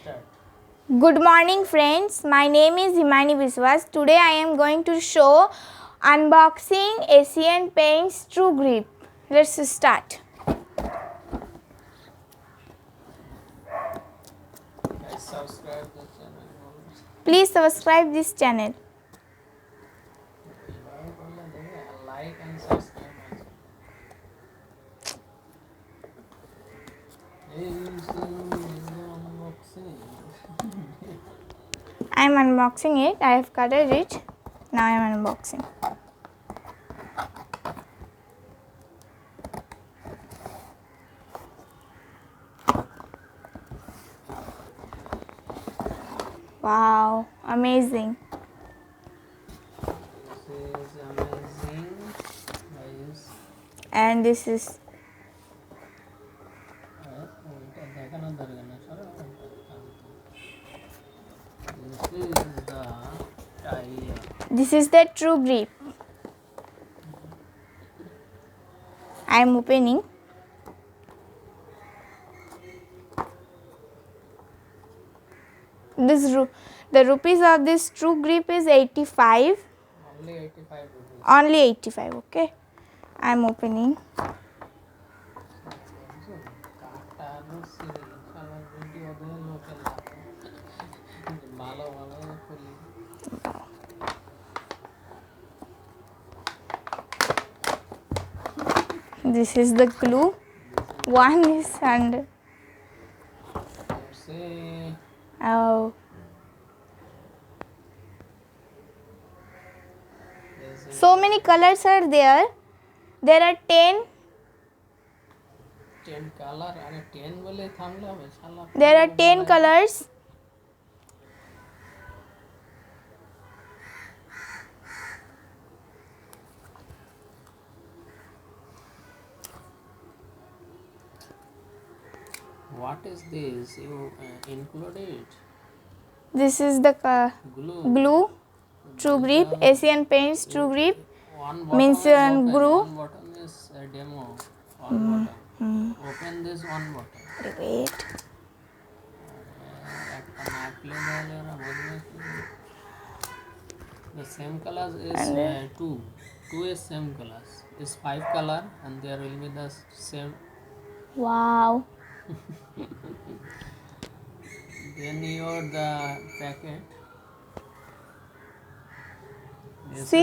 Start. Good morning friends, my name is Himani Biswas. Today I am going to show unboxing Asian Paints Truegrip. Let's start. Guys, subscribe the channel. Please subscribe this channel. Like and subscribe my channel. Unboxing. I am unboxing it. I have cutted it. Now I am unboxing. Wow, amazing. This is amazing, guys. And this is This is the tire. Truegrip. I am opening. The rupees of this Truegrip is 85. Only 85 rupees. Only 85. Okay. I am opening. This is the glue. One is under. Oh. So many colors are there. There are 10. 10 color and 10 bole thamla hobe shala. There are 10 colors. What is this? You include it. This is the glue. Truegrip. Asian Paints Truegrip. One Means button is glue. open. One button is a demo. One button. Open this one button. Wait. The same colors is two. Two is same colors. Is 5 color and there will be the same. Wow. Then your the packet. See.